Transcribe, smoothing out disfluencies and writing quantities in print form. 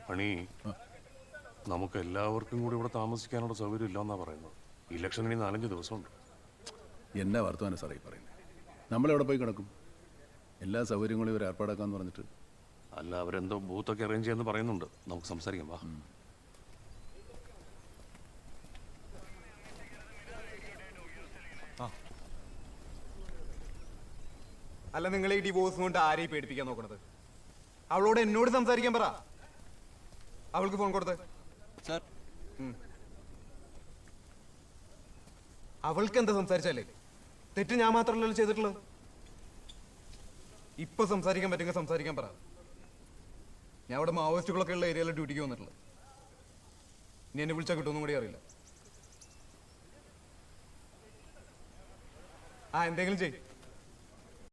പണി നമുക്ക് എല്ലാവർക്കും കൂടി ഇവിടെ താമസിക്കാനുള്ള സൗകര്യം ഇല്ലെന്നാ പറയുന്നത്. ഇലക്ഷന് ഇനി 4-5 ദിവസമുണ്ട്. എന്നാ വർത്തമാനം സാറേ പറയുന്നത്? നമ്മളെവിടെ പോയി കിടക്കും? എല്ലാ സൗകര്യങ്ങളും ഇവർ ഏർപ്പാടാക്കാന്ന് പറഞ്ഞിട്ട്. അല്ല, അവരെന്തോ ബൂത്തൊക്കെ അറേഞ്ച് ചെയ്യാന്ന് പറയുന്നുണ്ട്. നമുക്ക് സംസാരിക്കാം, വാ. അല്ല, നിങ്ങൾ ഈ ഡിവോഴ്സ് കൊണ്ട് ആരെയും പേടിപ്പിക്കാൻ നോക്കണത്? അവളോട് എന്നോട് സംസാരിക്കാൻ പറ. അവൾക്ക് ഫോൺ കൊടുത്ത്. സാർ, അവൾക്ക് എന്താ സംസാരിച്ചാലേ? തെറ്റ് ഞാൻ മാത്രമല്ലല്ലോ ചെയ്തിട്ടുള്ളത്. ഇപ്പൊ സംസാരിക്കാൻ പറ്റുമെങ്കിൽ സംസാരിക്കാൻ പറ. ഞാൻ അവിടെ മാവോയിസ്റ്റുകളൊക്കെ ഉള്ള ഏരിയയിൽ ഡ്യൂട്ടിക്ക് വന്നിട്ടുള്ളത്. ഇനി എന്നെ വിളിച്ചാൽ കിട്ടുമെന്നും കൂടി അറിയില്ല. എന്തെങ്കിലും ചെയ്യും.